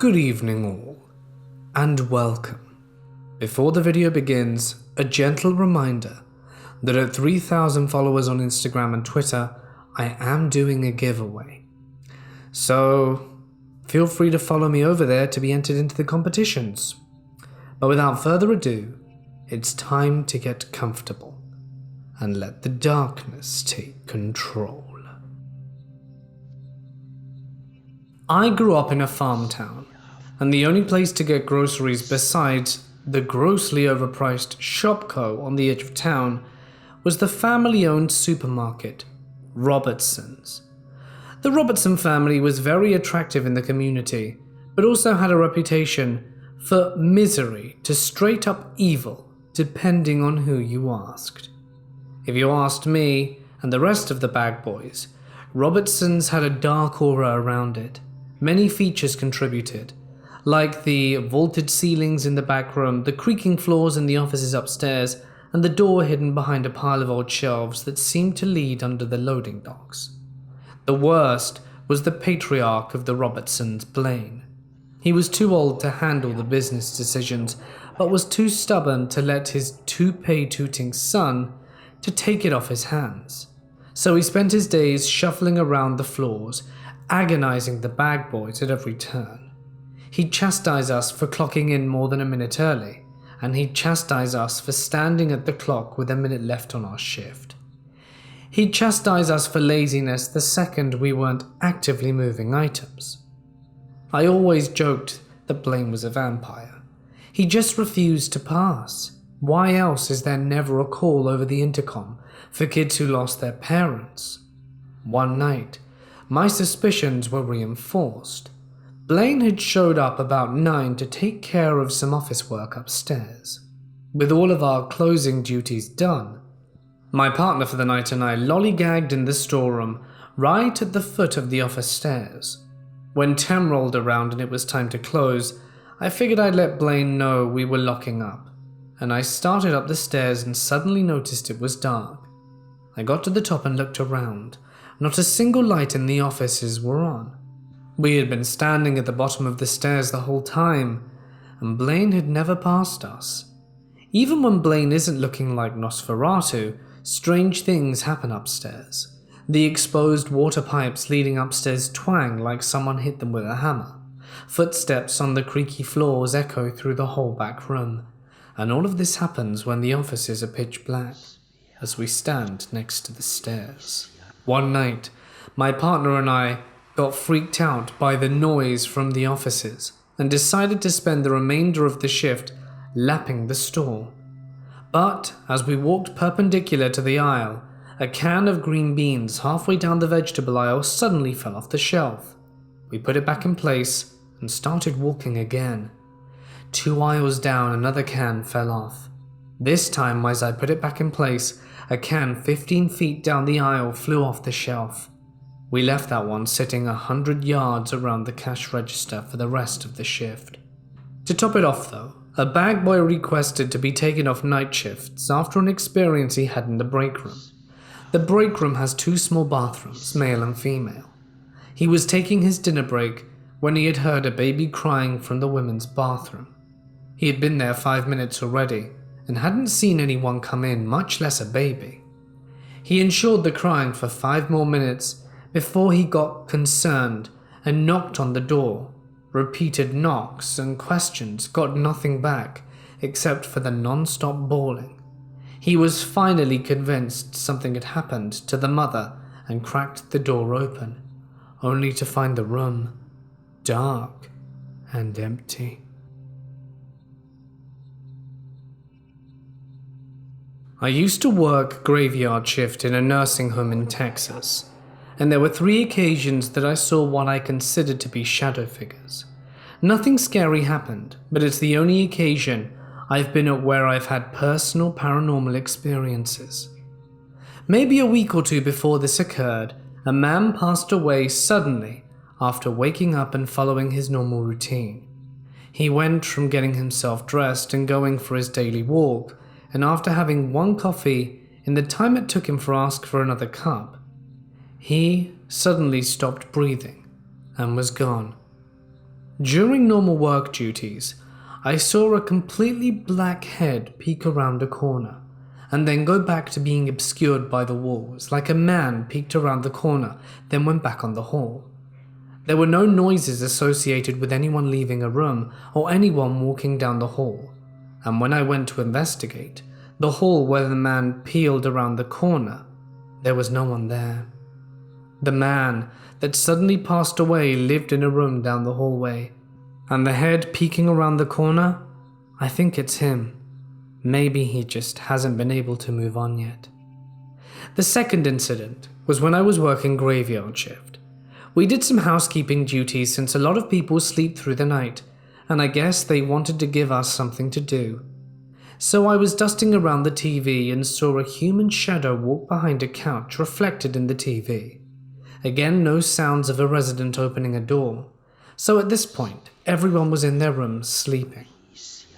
Good evening all, and welcome. Before the video begins, a gentle reminder that at 3,000 followers on Instagram and Twitter, I am doing a giveaway. So feel free to follow me over there to be entered into the competitions. But without further ado, it's time to get comfortable and let the darkness take control. I grew up in a farm town, and the only place to get groceries besides the grossly overpriced Shopco on the edge of town was the family-owned supermarket, Robertson's. The Robertson family was very attractive in the community, but also had a reputation for misery to straight-up evil, depending on who you asked. If you asked me and the rest of the bag boys, Robertson's had a dark aura around it. Many features contributed, like the vaulted ceilings in the back room, the creaking floors in the offices upstairs, and the door hidden behind a pile of old shelves that seemed to lead under the loading docks. The worst was the patriarch of the Robertsons, Blaine. He was too old to handle the business decisions, but was too stubborn to let his toupee-tooting son to take it off his hands. So he spent his days shuffling around the floors, agonizing the bag boys at every turn. He'd chastise us for clocking in more than a minute early, and he'd chastise us for standing at the clock with a minute left on our shift. He'd chastise us for laziness the second we weren't actively moving items. I always joked that Blaine was a vampire. He just refused to pass. Why else is there never a call over the intercom for kids who lost their parents? One night, my suspicions were reinforced. Blaine had showed up about 9 to take care of some office work upstairs. With all of our closing duties done, my partner for the night and I lollygagged in the storeroom right at the foot of the office stairs. When 10 rolled around and it was time to close, I figured I'd let Blaine know we were locking up, and I started up the stairs and suddenly noticed it was dark. I got to the top and looked around. Not a single light in the offices were on. We had been standing at the bottom of the stairs the whole time, and Blaine had never passed us. Even when Blaine isn't looking like Nosferatu, strange things happen upstairs. The exposed water pipes leading upstairs twang like someone hit them with a hammer. Footsteps on the creaky floors echo through the whole back room, and all of this happens when the offices are pitch black, as we stand next to the stairs. One night, my partner and I got freaked out by the noise from the offices and decided to spend the remainder of the shift lapping the store. But as we walked perpendicular to the aisle, a can of green beans halfway down the vegetable aisle suddenly fell off the shelf. We put it back in place and started walking again. 2 aisles down, another can fell off. This time, as I put it back in place, a can 15 feet down the aisle flew off the shelf. We left that one sitting 100 yards around the cash register for the rest of the shift. To top it off though, a bag boy requested to be taken off night shifts after an experience he had in the break room. The break room has 2 small bathrooms, male and female. He was taking his dinner break when he had heard a baby crying from the women's bathroom. He had been there 5 minutes already and hadn't seen anyone come in, much less a baby. He ensured the crying for 5 more minutes before he got concerned and knocked on the door. Repeated knocks and questions got nothing back except for the non-stop bawling. He was finally convinced something had happened to the mother and cracked the door open, only to find the room dark and empty. I used to work graveyard shift in a nursing home in Texas, and there were 3 occasions that I saw what I considered to be shadow figures. Nothing scary happened, but it's the only occasion I've been at where I've had personal paranormal experiences. Maybe a week or 2 before this occurred, a man passed away suddenly after waking up and following his normal routine. He went from getting himself dressed and going for his daily walk, and after having 1 coffee, in the time it took him to ask for another cup, he suddenly stopped breathing and was gone. During normal work duties, I saw a completely black head peek around a corner, and then go back to being obscured by the walls, like a man peeked around the corner, then went back on the hall. There were no noises associated with anyone leaving a room or anyone walking down the hall, and when I went to investigate, the hall where the man peeled around the corner, there was no one there. The man that suddenly passed away lived in a room down the hallway, and the head peeking around the corner, I think it's him. Maybe he just hasn't been able to move on yet. The second incident was when I was working graveyard shift. We did some housekeeping duties since a lot of people sleep through the night, and I guess they wanted to give us something to do. So I was dusting around the TV and saw a human shadow walk behind a couch reflected in the TV. Again, no sounds of a resident opening a door. So at this point, everyone was in their rooms sleeping.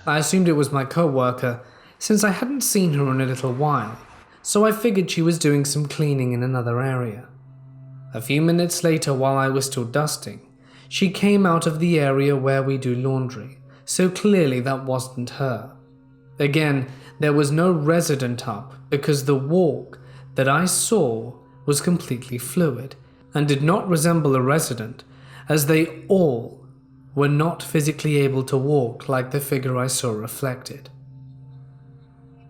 I assumed it was my co-worker, since I hadn't seen her in a little while, so I figured she was doing some cleaning in another area. A few minutes later, while I was still dusting, she came out of the area where we do laundry, so clearly that wasn't her. Again, there was no resident up because the walk that I saw was completely fluid and did not resemble a resident, as they all were not physically able to walk like the figure I saw reflected.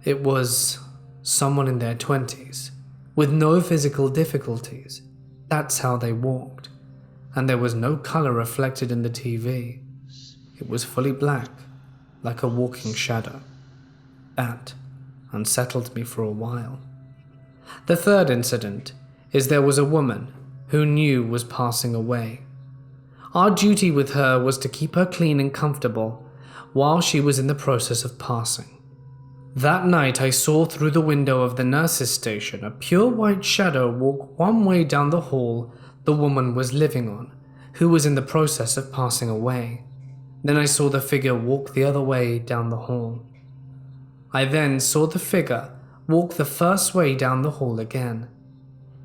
It was someone in their 20s, with no physical difficulties. That's how they walked, and there was no color reflected in the TV. It was fully black, like a walking shadow. That unsettled me for a while. The third incident is there was a woman who knew was passing away. Our duty with her was to keep her clean and comfortable while she was in the process of passing. That night I saw through the window of the nurse's station a pure white shadow walk one way down the hall the woman was living on, who was in the process of passing away. Then I saw the figure walk the other way down the hall. I then saw the figure walk the first way down the hall again.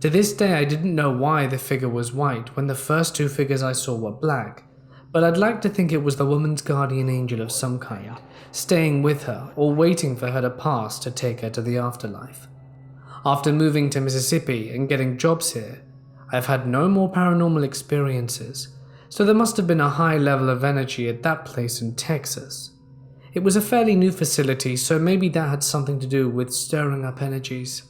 To this day I didn't know why the figure was white when the first two figures I saw were black, but I'd like to think it was the woman's guardian angel of some kind, staying with her or waiting for her to pass to take her to the afterlife. After moving to Mississippi and getting jobs here, I've had no more paranormal experiences, so there must have been a high level of energy at that place in Texas. It was a fairly new facility, so maybe that had something to do with stirring up energies.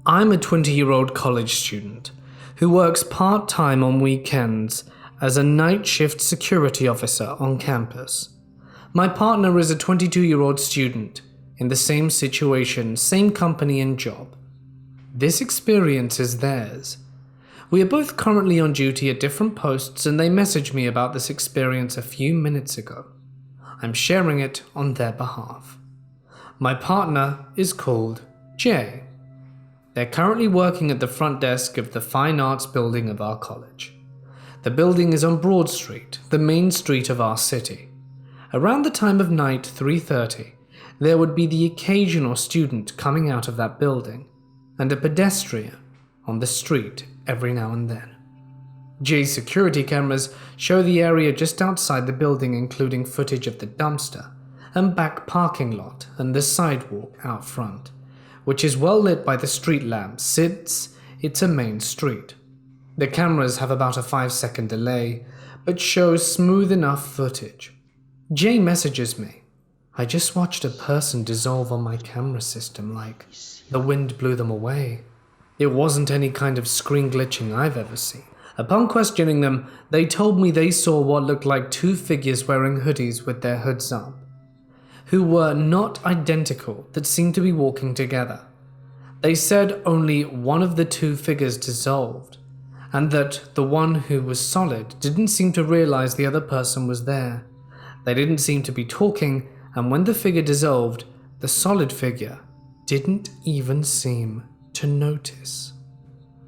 I'm a 20-year-old college student who works part-time on weekends as a night shift security officer on campus. My partner is a 22-year-old student in the same situation, same company and job. This experience is theirs. We are both currently on duty at different posts, and they messaged me about this experience a few minutes ago. I'm sharing it on their behalf. My partner is called Jay. They're currently working at the front desk of the Fine Arts building of our college. The building is on Broad Street, the main street of our city. Around the time of night 3:30, there would be the occasional student coming out of that building, and a pedestrian on the street every now and then. Jay's security cameras show the area just outside the building, including footage of the dumpster and back parking lot and the sidewalk out front, which is well lit by the street lamps since it's a main street. The cameras have about a 5-second delay, but show smooth enough footage. Jay messages me, "I just watched a person dissolve on my camera system like the wind blew them away. It wasn't any kind of screen glitching I've ever seen." Upon questioning them, they told me they saw what looked like two figures wearing hoodies with their hoods up, who were not identical, that seemed to be walking together. They said only one of the two figures dissolved, and that the one who was solid didn't seem to realize the other person was there. They didn't seem to be talking, and when the figure dissolved, the solid figure didn't even seem to notice.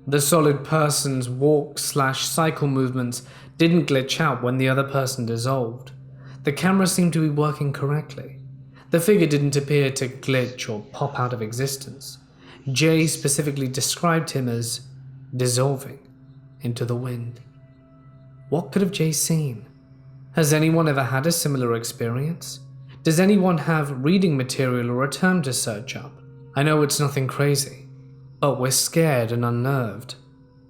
The solid person's walk/cycle movements didn't glitch out when the other person dissolved. The camera seemed to be working correctly. The figure didn't appear to glitch or pop out of existence. Jay specifically described him as dissolving. into the wind. What could have Jay seen? Has anyone ever had a similar experience? Does anyone have reading material or a term to search up? I know it's nothing crazy, but we're scared and unnerved,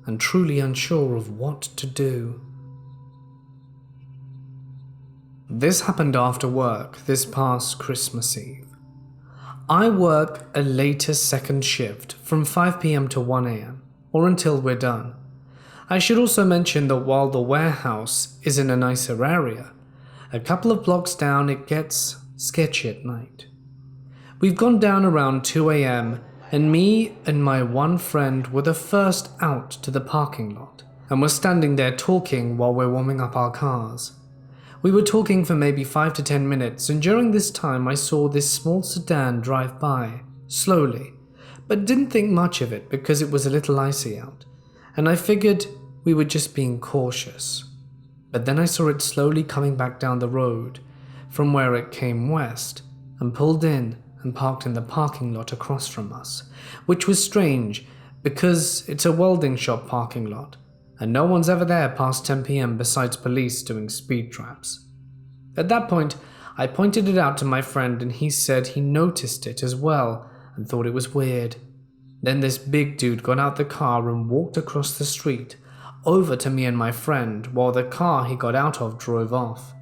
and truly unsure of what to do. This happened after work this past Christmas Eve. I work a later second shift from 5 p.m. to 1 a.m. or until we're done. I should also mention that while the warehouse is in a nicer area, a couple of blocks down it gets sketchy at night. We've gone down around 2 a.m. and me and my one friend were the first out to the parking lot and were standing there talking while we're warming up our cars. We were talking for maybe 5 to 10 minutes, and during this time I saw this small sedan drive by, slowly, but didn't think much of it because it was a little icy out, and I figured we were just being cautious. But then I saw it slowly coming back down the road from where it came west and pulled in and parked in the parking lot across from us, which was strange because it's a welding shop parking lot, and no one's ever there past 10 p.m. besides police doing speed traps. At that point, I pointed it out to my friend and he said he noticed it as well and thought it was weird. Then this big dude got out the car and walked across the street over to me and my friend while the car he got out of drove off.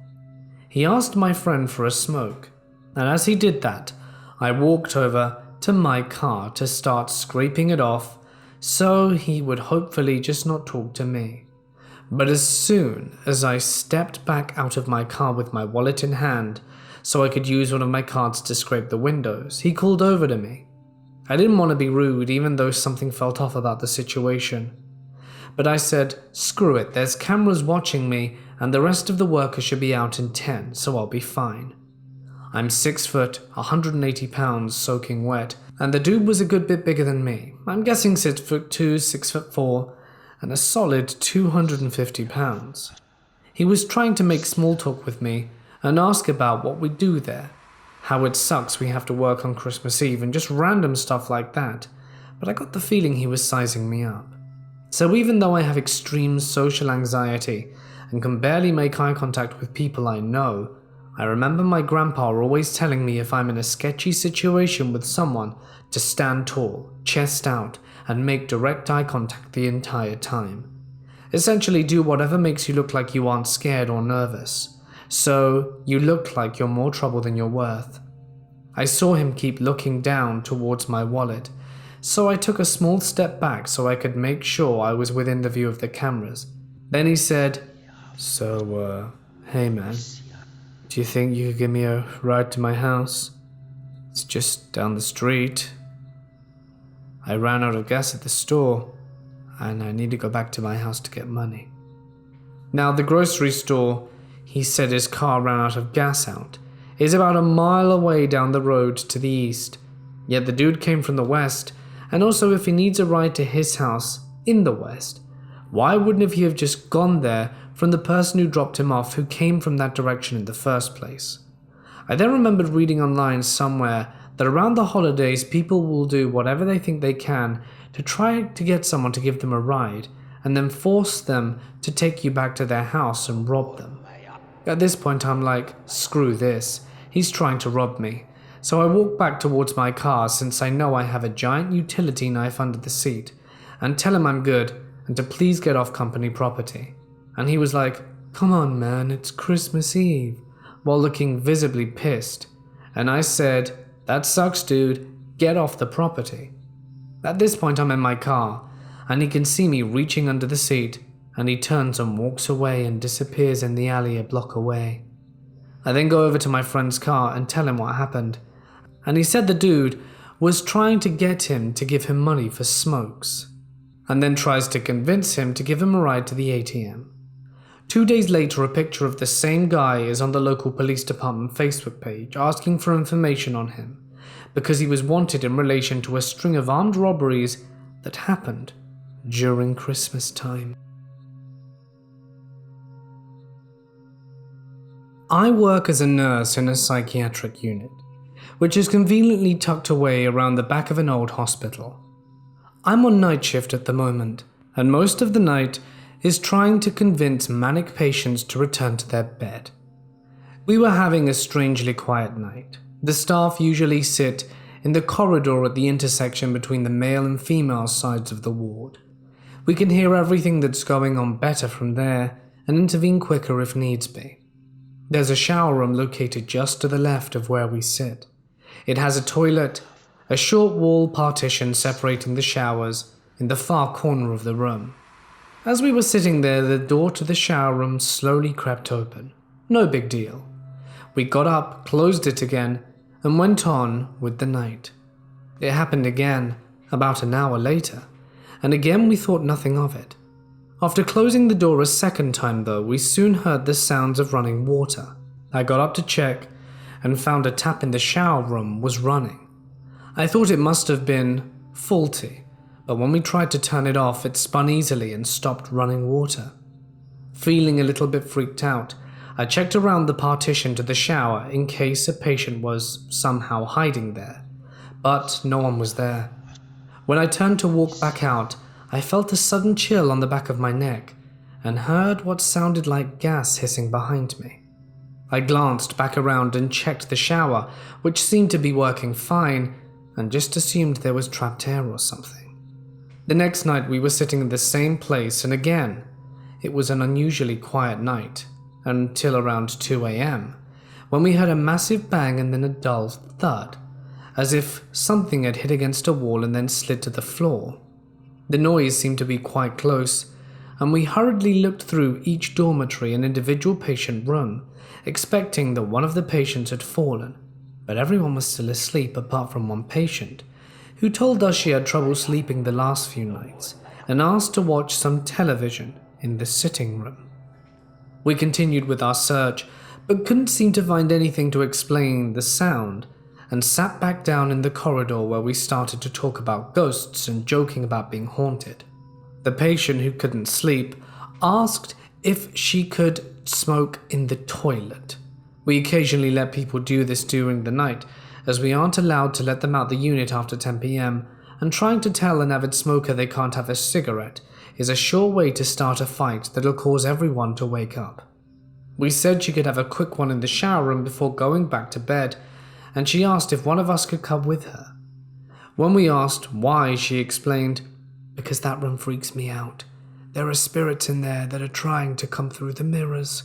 He asked my friend for a smoke, and as he did that, I walked over to my car to start scraping it off so he would hopefully just not talk to me. But as soon as I stepped back out of my car with my wallet in hand so I could use one of my cards to scrape the windows, he called over to me. I didn't want to be rude even though something felt off about the situation. But I said, screw it, there's cameras watching me and the rest of the workers should be out in 10, so I'll be fine. I'm 6 foot, 180 pounds soaking wet, and the dude was a good bit bigger than me. I'm guessing 6 foot 2, 6 foot 4, and a solid 250 pounds. He was trying to make small talk with me and ask about what we do there, how it sucks we have to work on Christmas Eve and just random stuff like that, but I got the feeling he was sizing me up. So even though I have extreme social anxiety and can barely make eye contact with people I know, I remember my grandpa always telling me if I'm in a sketchy situation with someone to stand tall, chest out, and make direct eye contact the entire time. Essentially do whatever makes you look like you aren't scared or nervous, so you look like you're more trouble than you're worth. I saw him keep looking down towards my wallet, so I took a small step back so I could make sure I was within the view of the cameras. Then he said, "So, hey man, do you think you could give me a ride to my house? It's just down the street. I ran out of gas at the store, and I need to go back to my house to get money." Now, the grocery store he said his car ran out of gas out is about a mile away down the road to the east, yet the dude came from the west, and also if he needs a ride to his house in the west, why wouldn't he have just gone there from the person who dropped him off who came from that direction in the first place? I then remembered reading online somewhere that around the holidays people will do whatever they think they can to try to get someone to give them a ride and then force them to take you back to their house and rob them. At this point I'm like, screw this, he's trying to rob me. So I walk back towards my car since I know I have a giant utility knife under the seat and tell him I'm good and to please get off company property. And he was like, "Come on man, it's Christmas Eve," while looking visibly pissed. And I said, "That sucks dude, get off the property." At this point I'm in my car and he can see me reaching under the seat and he turns and walks away and disappears in the alley a block away. I then go over to my friend's car and tell him what happened, and he said the dude was trying to get him to give him money for smokes, and then tries to convince him to give him a ride to the ATM. 2 days later, a picture of the same guy is on the local police department Facebook page asking for information on him because he was wanted in relation to a string of armed robberies that happened during Christmas time. I work as a nurse in a psychiatric unit, which is conveniently tucked away around the back of an old hospital. I'm on night shift at the moment, and most of the night is trying to convince manic patients to return to their bed. We were having a strangely quiet night. The staff usually sit in the corridor at the intersection between the male and female sides of the ward. We can hear everything that's going on better from there and intervene quicker if needs be. There's a shower room located just to the left of where we sit. It has a toilet, a short wall partition separating the showers in the far corner of the room. As we were sitting there, the door to the shower room slowly crept open. No big deal. We got up, closed it again, and went on with the night. It happened again, about an hour later, and again we thought nothing of it. After closing the door a second time though, we soon heard the sounds of running water. I got up to check and found a tap in the shower room was running. I thought it must have been faulty, but when we tried to turn it off, it spun easily and stopped running water. Feeling a little bit freaked out, I checked around the partition to the shower in case a patient was somehow hiding there, but no one was there. When I turned to walk back out, I felt a sudden chill on the back of my neck and heard what sounded like gas hissing behind me. I glanced back around and checked the shower, which seemed to be working fine, and just assumed there was trapped air or something. The next night we were sitting in the same place, and again, it was an unusually quiet night, until around 2 a.m, when we heard a massive bang and then a dull thud, as if something had hit against a wall and then slid to the floor. The noise seemed to be quite close, and we hurriedly looked through each dormitory and individual patient room, expecting that one of the patients had fallen, but everyone was still asleep apart from one patient, who told us she had trouble sleeping the last few nights and asked to watch some television in the sitting room. We continued with our search, but couldn't seem to find anything to explain the sound, and sat back down in the corridor where we started to talk about ghosts and joking about being haunted. The patient who couldn't sleep asked if she could smoke in the toilet. We occasionally let people do this during the night, as we aren't allowed to let them out the unit after 10 p.m, and trying to tell an avid smoker they can't have a cigarette is a sure way to start a fight that'll cause everyone to wake up. We said she could have a quick one in the shower room before going back to bed, and she asked if one of us could come with her. When we asked why, she explained, "Because that room freaks me out. There are spirits in there that are trying to come through the mirrors."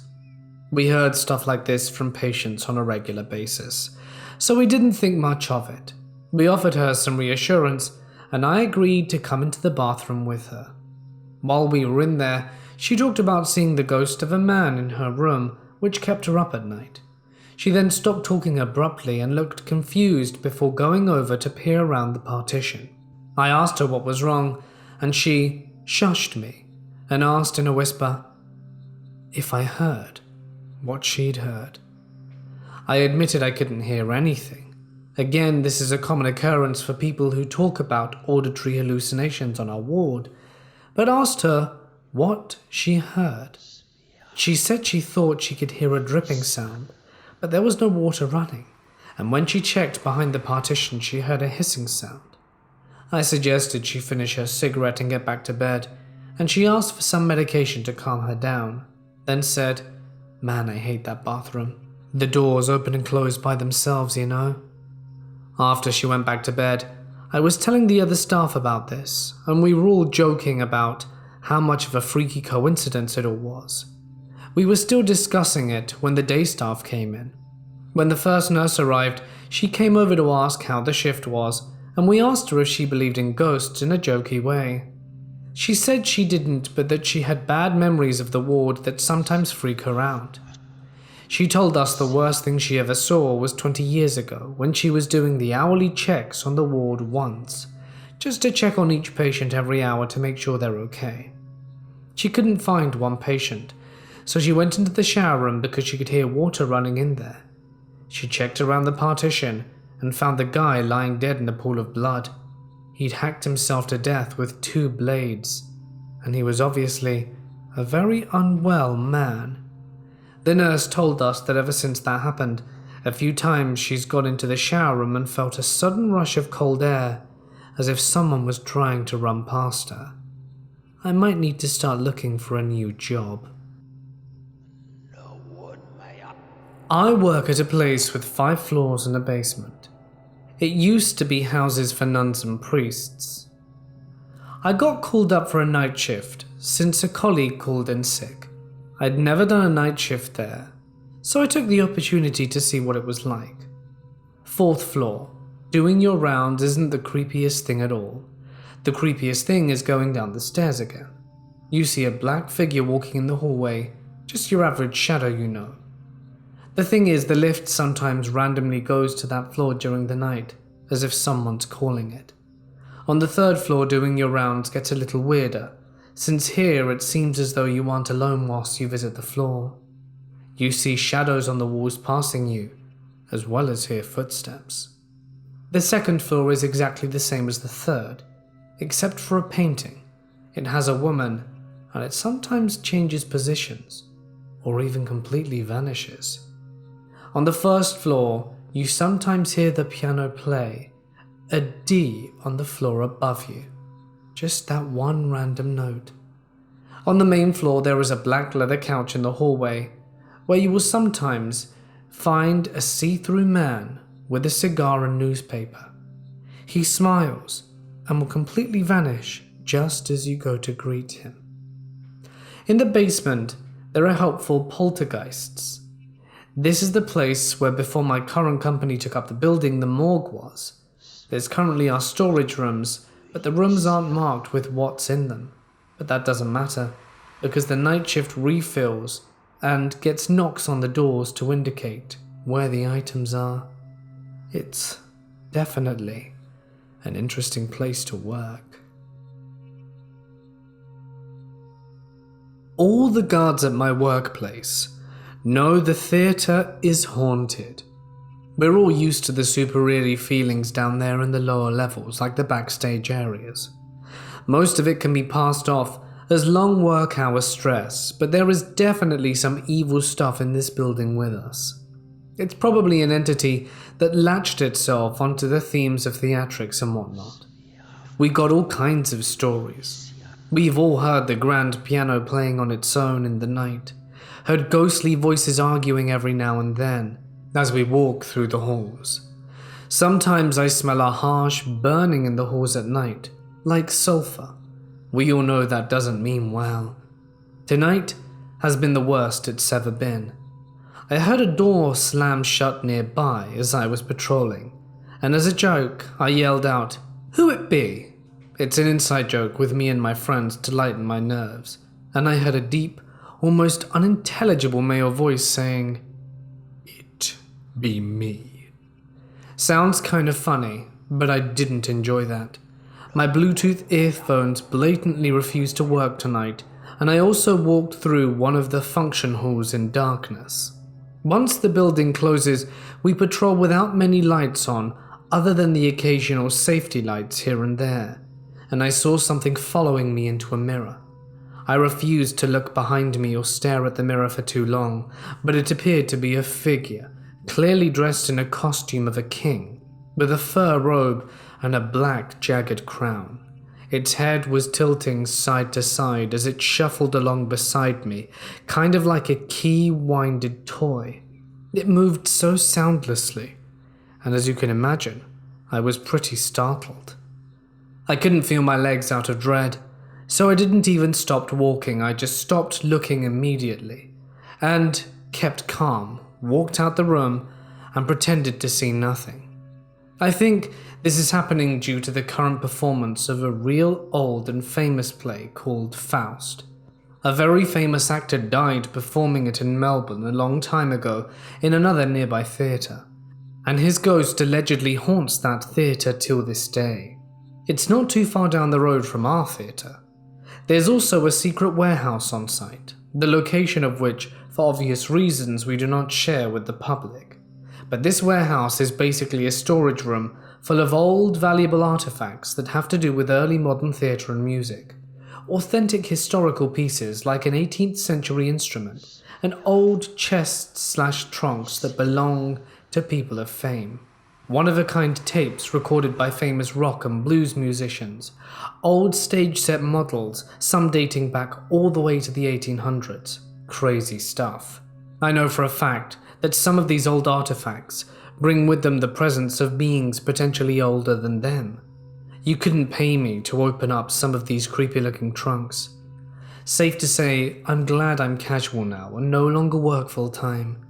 We heard stuff like this from patients on a regular basis, so we didn't think much of it. We offered her some reassurance, and I agreed to come into the bathroom with her. While we were in there, she talked about seeing the ghost of a man in her room, which kept her up at night. She then stopped talking abruptly and looked confused before going over to peer around the partition. I asked her what was wrong, and she shushed me and asked in a whisper if I heard what she'd heard. I admitted I couldn't hear anything. Again, this is a common occurrence for people who talk about auditory hallucinations on our ward, but asked her what she heard. She said she thought she could hear a dripping sound, but there was no water running, and when she checked behind the partition she heard a hissing sound. I suggested she finish her cigarette and get back to bed, and she asked for some medication to calm her down, then said, "Man, I hate that bathroom. The doors open and close by themselves, you know." After she went back to bed, I was telling the other staff about this, and we were all joking about how much of a freaky coincidence it all was. We were still discussing it when the day staff came in. When the first nurse arrived, she came over to ask how the shift was, and we asked her if she believed in ghosts in a jokey way. She said she didn't, but that she had bad memories of the ward that sometimes freak her out. She told us the worst thing she ever saw was 20 years ago when she was doing the hourly checks on the ward once, just to check on each patient every hour to make sure they're okay. She couldn't find one patient, so she went into the shower room because she could hear water running in there. She checked around the partition and found the guy lying dead in a pool of blood. He'd hacked himself to death with 2 blades, and he was obviously a very unwell man. The nurse told us that ever since that happened, a few times she's gone into the shower room and felt a sudden rush of cold air, as if someone was trying to run past her. I might need to start looking for a new job. I work at a place with 5 floors and a basement. It used to be houses for nuns and priests. I got called up for a night shift since a colleague called in sick. I'd never done a night shift there, so I took the opportunity to see what it was like. 4th floor. Doing your rounds isn't the creepiest thing at all. The creepiest thing is going down the stairs again. You see a black figure walking in the hallway, just your average shadow, you know. The thing is, the lift sometimes randomly goes to that floor during the night, as if someone's calling it. On the 3rd floor, doing your rounds gets a little weirder, since here it seems as though you aren't alone whilst you visit the floor. You see shadows on the walls passing you, as well as hear footsteps. The 2nd floor is exactly the same as the 3rd, except for a painting. It has a woman, and it sometimes changes positions, or even completely vanishes. On the 1st floor, you sometimes hear the piano play, a D on the floor above you. Just that one random note. On the main floor, there is a black leather couch in the hallway, where you will sometimes find a see-through man with a cigar and newspaper. He smiles and will completely vanish just as you go to greet him. In the basement, there are helpful poltergeists. This is the place where before my current company took up the building, the morgue was. There's currently our storage rooms, but the rooms aren't marked with what's in them. But that doesn't matter, because the night shift refills and gets knocks on the doors to indicate where the items are. It's definitely an interesting place to work. All the guards at my workplace know the theatre is haunted. We're all used to the super eerie feelings down there in the lower levels, like the backstage areas. Most of it can be passed off as long work hour stress, but there is definitely some evil stuff in this building with us. It's probably an entity that latched itself onto the themes of theatrics and whatnot. We got all kinds of stories. We've all heard the grand piano playing on its own in the night, heard ghostly voices arguing every now and then as we walk through the halls. Sometimes I smell a harsh burning in the halls at night, like sulfur. We all know that doesn't mean well. Tonight has been the worst it's ever been. I heard a door slam shut nearby as I was patrolling, and as a joke, I yelled out, "Who it be?" It's an inside joke with me and my friends to lighten my nerves, and I heard a deep, almost unintelligible male voice saying, "It be me." Sounds kind of funny, but I didn't enjoy that. My Bluetooth earphones blatantly refused to work tonight, and I also walked through one of the function halls in darkness. Once the building closes, we patrol without many lights on, other than the occasional safety lights here and there, and I saw something following me into a mirror. I refused to look behind me or stare at the mirror for too long, but it appeared to be a figure, clearly dressed in a costume of a king, with a fur robe and a black jagged crown. Its head was tilting side to side as it shuffled along beside me, kind of like a key-winded toy. It moved so soundlessly, and as you can imagine, I was pretty startled. I couldn't feel my legs out of dread, so I didn't even stop walking. I just stopped looking immediately, and kept calm, walked out the room, and pretended to see nothing. I think this is happening due to the current performance of a real old and famous play called Faust. A very famous actor died performing it in Melbourne a long time ago in another nearby theatre, and his ghost allegedly haunts that theatre till this day. It's not too far down the road from our theatre. There's also a secret warehouse on site, the location of which, for obvious reasons, we do not share with the public. But this warehouse is basically a storage room full of old, valuable artifacts that have to do with early modern theatre and music. Authentic historical pieces like an 18th century instrument, and old chests/trunks that belong to people of fame. one-of-a-kind tapes recorded by famous rock and blues musicians, old stage set models, some dating back all the way to the 1800s. Crazy stuff. I know for a fact that some of these old artifacts bring with them the presence of beings potentially older than them. You couldn't pay me to open up some of these creepy-looking trunks. Safe to say, I'm glad I'm casual now and no longer work full-time.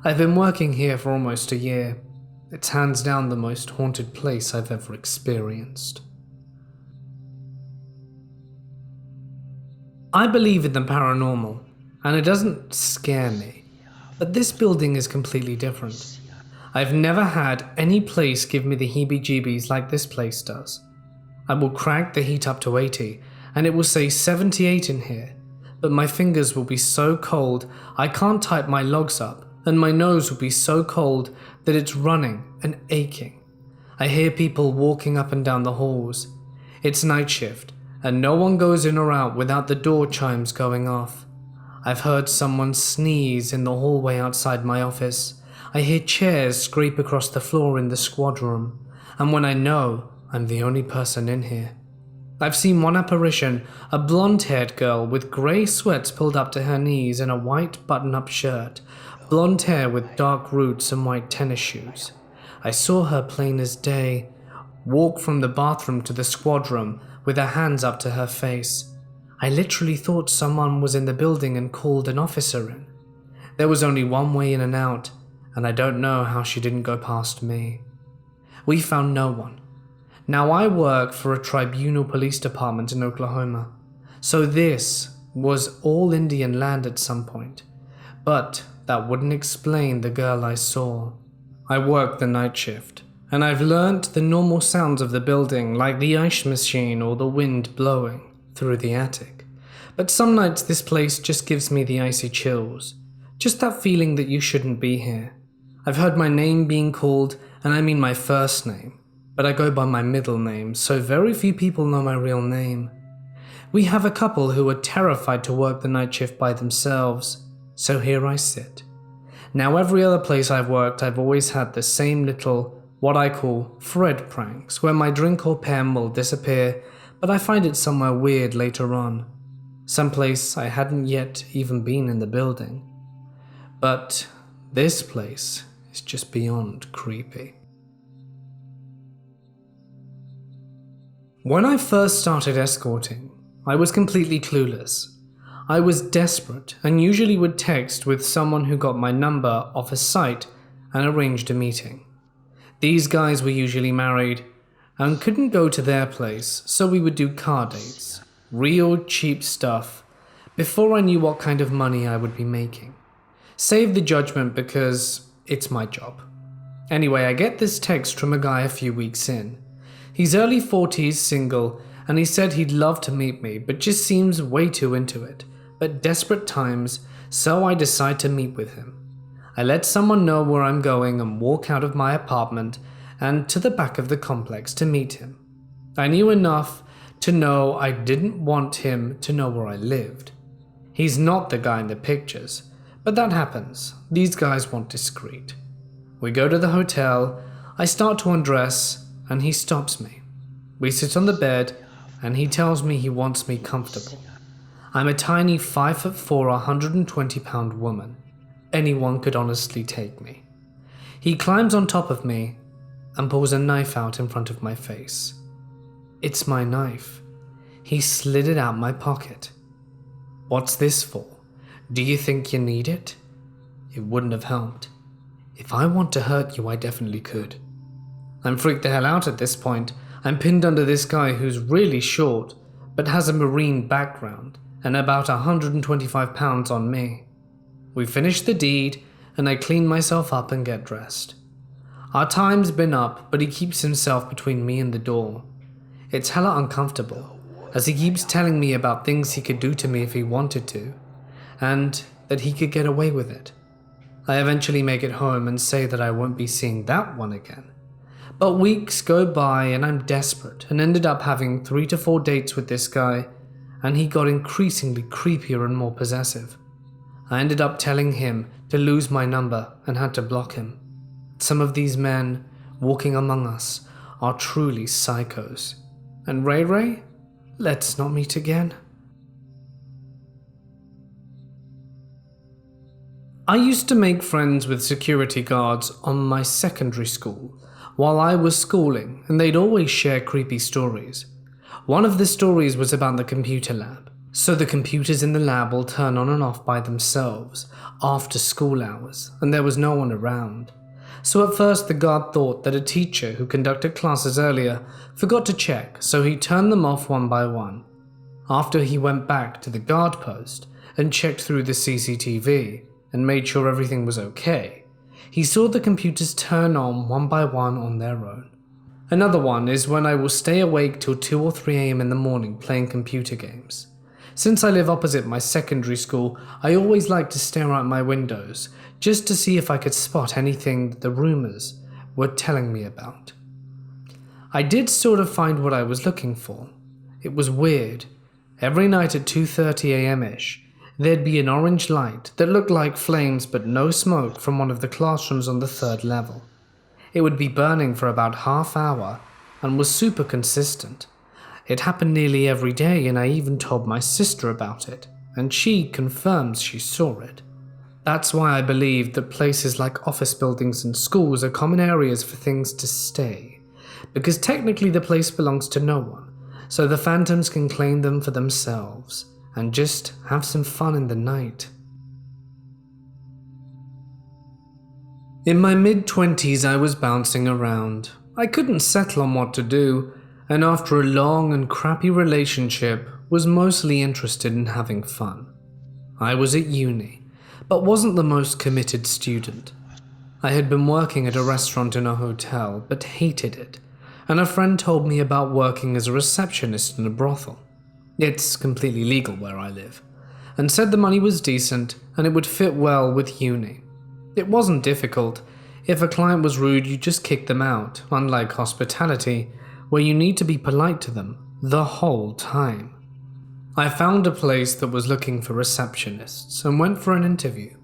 I've been working here for almost a year. It's hands down the most haunted place I've ever experienced. I believe in the paranormal, and it doesn't scare me, but this building is completely different. I've never had any place give me the heebie-jeebies like this place does. I will crank the heat up to 80, and it will say 78 in here, but my fingers will be so cold I can't type my logs up, and my nose will be so cold that it's running and aching. I hear people walking up and down the halls. It's night shift, and no one goes in or out without the door chimes going off. I've heard someone sneeze in the hallway outside my office. I hear chairs scrape across the floor in the squad room, and when I know I'm the only person in here. I've seen one apparition, a blonde-haired girl with grey sweats pulled up to her knees and a white button-up shirt, blonde hair with dark roots and white tennis shoes. I saw her plain as day, walk from the bathroom to the squad room with her hands up to her face. I literally thought someone was in the building and called an officer in. There was only one way in and out, and I don't know how she didn't go past me. We found no one. Now I work for a tribunal police department in Oklahoma, so this was all Indian land at some point, but that wouldn't explain the girl I saw. I work the night shift, and I've learnt the normal sounds of the building, like the ice machine or the wind blowing through the attic. But some nights this place just gives me the icy chills, just that feeling that you shouldn't be here. I've heard my name being called, and I mean my first name, but I go by my middle name, so very few people know my real name. We have a couple who are terrified to work the night shift by themselves, so here I sit. Now every other place I've worked, I've always had the same little, what I call Fred pranks, where my drink or pen will disappear, but I find it somewhere weird later on. Someplace I hadn't yet even been in the building. But this place is just beyond creepy. When I first started escorting, I was completely clueless. I was desperate and usually would text with someone who got my number off a site and arranged a meeting. These guys were usually married and couldn't go to their place, so we would do car dates. Real cheap stuff, before I knew what kind of money I would be making. Save the judgment because it's my job. Anyway, I get this text from a guy a few weeks in. He's early 40s, single, and he said he'd love to meet me, but just seems way too into it. But desperate times, so I decide to meet with him. I let someone know where I'm going and walk out of my apartment and to the back of the complex to meet him. I knew enough to know I didn't want him to know where I lived. He's not the guy in the pictures, but that happens. These guys want discreet. We go to the hotel, I start to undress, and he stops me. We sit on the bed, and he tells me he wants me comfortable. I'm a tiny 5'4", 120-pound woman. Anyone could honestly take me. He climbs on top of me and pulls a knife out in front of my face. It's my knife. He slid it out my pocket. What's this for? Do you think you need it? It wouldn't have helped. If I want to hurt you, I definitely could. I'm freaked the hell out at this point. I'm pinned under this guy who's really short, but has a marine background and about 125 pounds on me. We finish the deed, and I clean myself up and get dressed. Our time's been up, but he keeps himself between me and the door. It's hella uncomfortable, as he keeps telling me about things he could do to me if he wanted to, and that he could get away with it. I eventually make it home and say that I won't be seeing that one again. But weeks go by and I'm desperate and ended up having 3 to 4 dates with this guy, and he got increasingly creepier and more possessive. I ended up telling him to lose my number and had to block him. Some of these men walking among us are truly psychos. And Ray Ray? Let's not meet again. I used to make friends with security guards on my secondary school while I was schooling, and they'd always share creepy stories. One of the stories was about the computer lab. So the computers in the lab will turn on and off by themselves after school hours, and there was no one around. So at first the guard thought that a teacher who conducted classes earlier forgot to check, so he turned them off one by one. After he went back to the guard post and checked through the CCTV and made sure everything was okay, he saw the computers turn on one by one on their own. Another one is when I will stay awake till 2 or 3 a.m. in the morning playing computer games. Since I live opposite my secondary school, I always like to stare out my windows just to see if I could spot anything that the rumors were telling me about. I did sort of find what I was looking for. It was weird. Every night at 2:30 a.m.-ish, there'd be an orange light that looked like flames but no smoke from one of the classrooms on the 3rd level. It would be burning for about half hour and was super consistent. It happened nearly every day, and I even told my sister about it, and she confirms she saw it. That's why I believe that places like office buildings and schools are common areas for things to stay, because technically the place belongs to no one, so the phantoms can claim them for themselves and just have some fun in the night. In my mid-20s, I was bouncing around. I couldn't settle on what to do, and after a long and crappy relationship, was mostly interested in having fun. I was at uni, but wasn't the most committed student. I had been working at a restaurant in a hotel, but hated it, and a friend told me about working as a receptionist in a brothel. It's completely legal where I live, and said the money was decent and it would fit well with uni. It wasn't difficult. If a client was rude, you just kick them out, unlike hospitality, where you need to be polite to them the whole time. I found a place that was looking for receptionists and went for an interview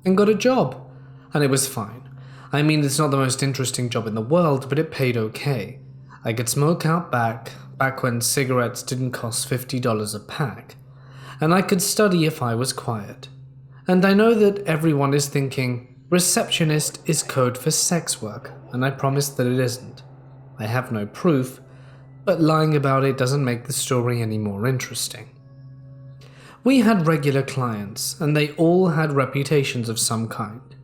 and got a job, and it was fine. I mean, it's not the most interesting job in the world, but it paid okay. I could smoke out back when cigarettes didn't cost $50 a pack, and I could study if I was quiet. And I know that everyone is thinking, receptionist is code for sex work, and I promise that it isn't. I have no proof, but lying about it doesn't make the story any more interesting. We had regular clients, and they all had reputations of some kind.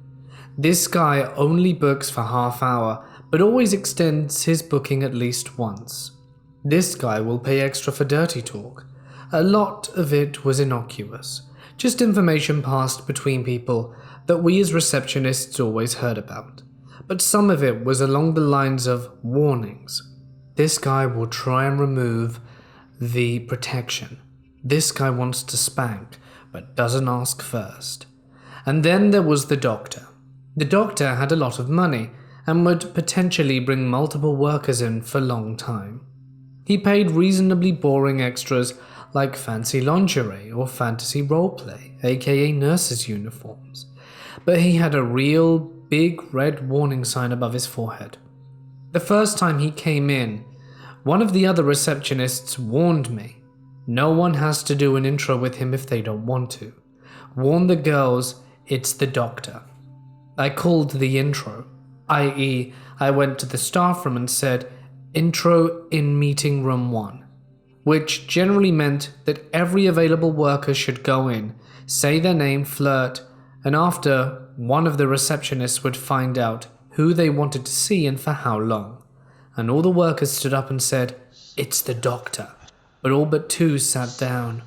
This guy only books for half hour, but always extends his booking at least once. This guy will pay extra for dirty talk. A lot of it was innocuous, just information passed between people that we as receptionists always heard about. But some of it was along the lines of warnings. This guy will try and remove the protection. This guy wants to spank, but doesn't ask first. And then there was the doctor. The doctor had a lot of money and would potentially bring multiple workers in for a long time. He paid reasonably boring extras like fancy lingerie or fantasy roleplay, aka nurses' uniforms. But he had a real big red warning sign above his forehead. The first time he came in, one of the other receptionists warned me. No one has to do an intro with him if they don't want to. Warn the girls, it's the doctor. I called the intro, i.e. I went to the staff room and said, intro in meeting room 1, which generally meant that every available worker should go in, say their name, flirt, and after, one of the receptionists would find out who they wanted to see and for how long. And all the workers stood up and said, it's the doctor, but all but 2 sat down.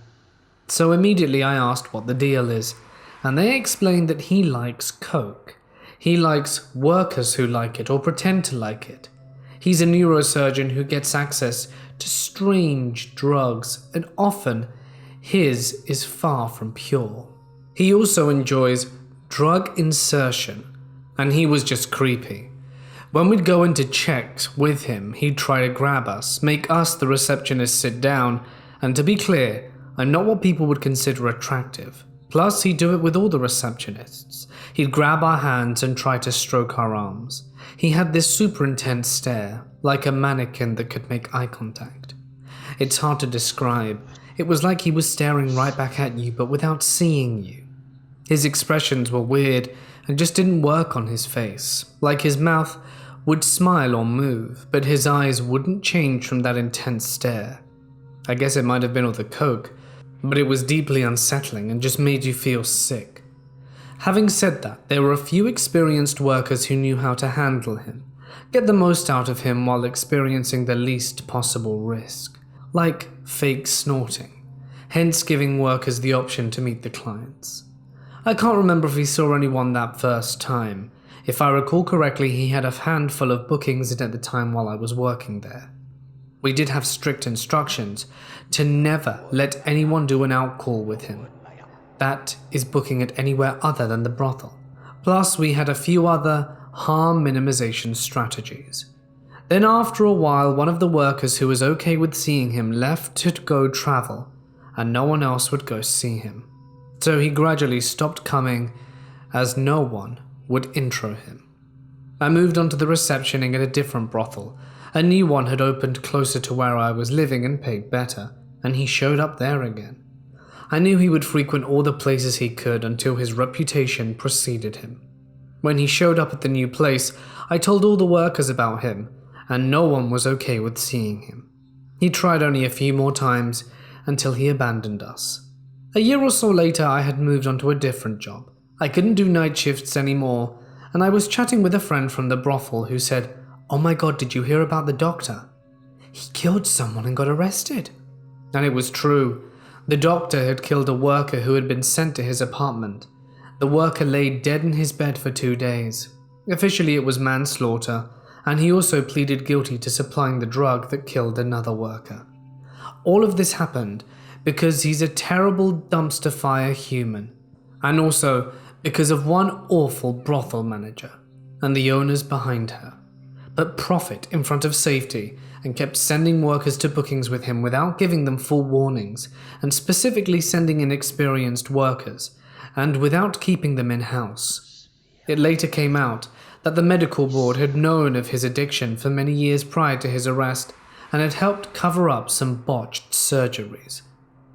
So immediately I asked what the deal is, and they explained that he likes coke. He likes workers who like it or pretend to like it. He's a neurosurgeon who gets access to strange drugs, and often his is far from pure. He also enjoys drug insertion, and he was just creepy. When we'd go into checks with him, he'd try to grab us, make us, the receptionists, sit down, and to be clear, I'm not what people would consider attractive. Plus, he'd do it with all the receptionists. He'd grab our hands and try to stroke our arms. He had this super intense stare, like a mannequin that could make eye contact. It's hard to describe. It was like he was staring right back at you, but without seeing you. His expressions were weird and just didn't work on his face, like his mouth would smile or move, but his eyes wouldn't change from that intense stare. I guess it might have been all the coke, but it was deeply unsettling and just made you feel sick. Having said that, there were a few experienced workers who knew how to handle him, get the most out of him while experiencing the least possible risk, like fake snorting, hence giving workers the option to meet the clients. I can't remember if he saw anyone that first time. If I recall correctly, he had a handful of bookings in at the time while I was working there. We did have strict instructions to never let anyone do an out-call with him. That is booking at anywhere other than the brothel. Plus, we had a few other harm minimization strategies. Then after a while, one of the workers who was okay with seeing him left to go travel, and no one else would go see him. So he gradually stopped coming, as no one would intro him. I moved on to the receptioning at a different brothel. A new one had opened closer to where I was living and paid better, and he showed up there again. I knew he would frequent all the places he could until his reputation preceded him. When he showed up at the new place, I told all the workers about him, and no one was okay with seeing him. He tried only a few more times until he abandoned us. A year or so later, I had moved on to a different job. I couldn't do night shifts anymore, and I was chatting with a friend from the brothel who said, "Oh my god, did you hear about the doctor? He killed someone and got arrested." And it was true. The doctor had killed a worker who had been sent to his apartment. The worker lay dead in his bed for 2 days. Officially it was manslaughter, and he also pleaded guilty to supplying the drug that killed another worker. All of this happened because he's a terrible dumpster fire human, and also because of one awful brothel manager and the owners behind her, but profit in front of safety and kept sending workers to bookings with him without giving them full warnings, and specifically sending inexperienced workers, and without keeping them in-house. It later came out that the medical board had known of his addiction for many years prior to his arrest and had helped cover up some botched surgeries.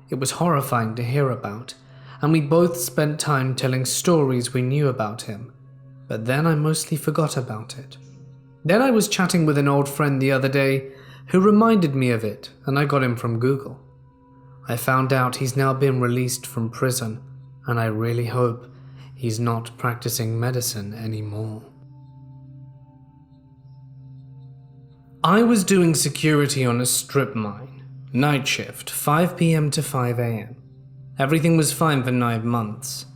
It was horrifying to hear about, and we both spent time telling stories we knew about him, but then I mostly forgot about it. Then I was chatting with an old friend the other day who reminded me of it, and I got him from Google. I found out he's now been released from prison, and I really hope he's not practicing medicine anymore. I was doing security on a strip mine, night shift, 5 p.m. to 5 a.m. Everything was fine for 9 months.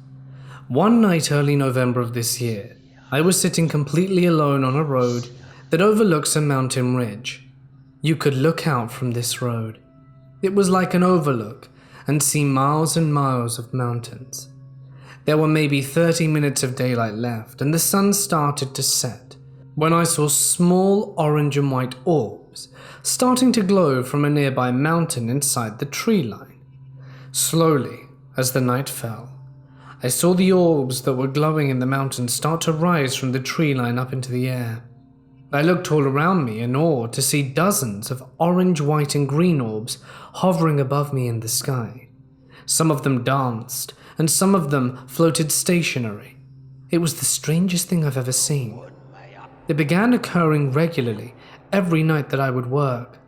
One night early November of this year, I was sitting completely alone on a road that overlooks a mountain ridge. You could look out from this road. It was like an overlook and see miles and miles of mountains. There were maybe 30 minutes of daylight left and the sun started to set when I saw small orange and white orbs starting to glow from a nearby mountain inside the tree line. Slowly, as the night fell, I saw the orbs that were glowing in the mountain start to rise from the tree line up into the air. I looked all around me in awe to see dozens of orange, white, and green orbs hovering above me in the sky. Some of them danced, and some of them floated stationary. It was the strangest thing I've ever seen. It began occurring regularly every night that I would work.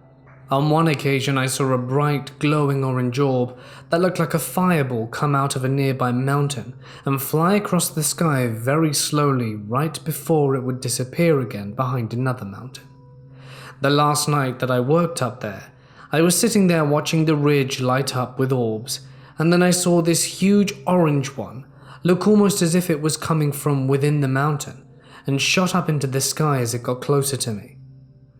On one occasion, I saw a bright, glowing orange orb that looked like a fireball come out of a nearby mountain and fly across the sky very slowly right before it would disappear again behind another mountain. The last night that I worked up there, I was sitting there watching the ridge light up with orbs, and then I saw this huge orange one look almost as if it was coming from within the mountain and shot up into the sky as it got closer to me.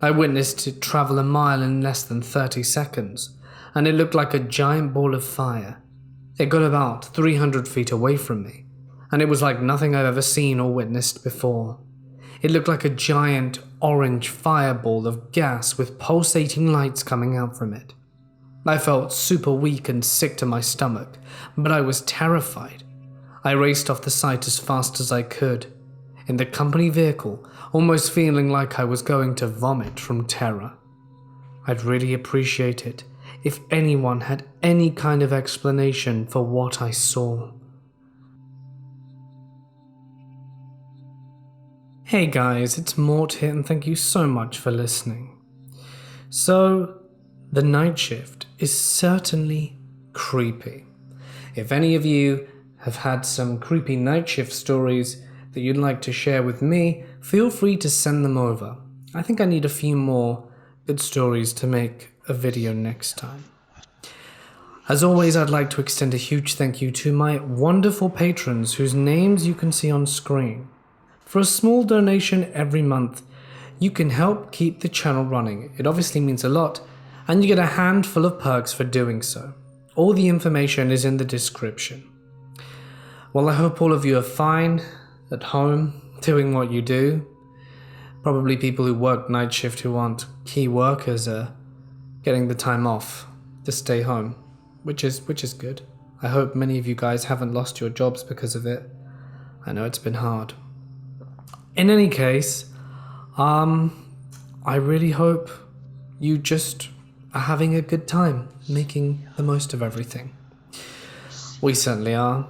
I witnessed it travel a mile in less than 30 seconds, and it looked like a giant ball of fire. It got about 300 feet away from me, and it was like nothing I've ever seen or witnessed before. It looked like a giant orange fireball of gas with pulsating lights coming out from it. I felt super weak and sick to my stomach, but I was terrified. I raced off the site as fast as I could. in the company vehicle, almost feeling like I was going to vomit from terror. I'd really appreciate it if anyone had any kind of explanation for what I saw. Hey guys, it's Mort here and thank you so much for listening. So, the night shift is certainly creepy. If any of you have had some creepy night shift stories that you'd like to share with me, feel free to send them over. I think I need a few more good stories to make a video next time. As always, I'd like to extend a huge thank you to my wonderful patrons whose names you can see on screen. For a small donation every month, you can help keep the channel running. It obviously means a lot, and you get a handful of perks for doing so. All the information is in the description. Well, I hope all of you are fine, at home, doing what you do. Probably people who work night shift who aren't key workers are getting the time off to stay home, which is good. I hope many of you guys haven't lost your jobs because of it. I know it's been hard. In any case, I really hope you just are having a good time, making the most of everything. We certainly are.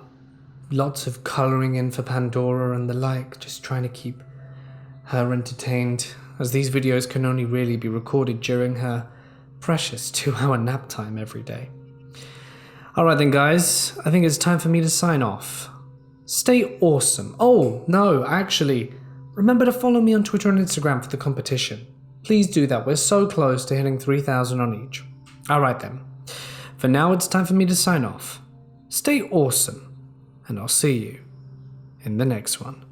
Lots of colouring in for Pandora and the like, just trying to keep her entertained, as these videos can only really be recorded during her precious 2-hour nap time every day. Alright then guys, I think it's time for me to sign off. Stay awesome. Oh, no, actually, remember to follow me on Twitter and Instagram for the competition. Please do that, we're so close to hitting 3,000 on each. Alright then, for now it's time for me to sign off. Stay awesome, and I'll see you in the next one.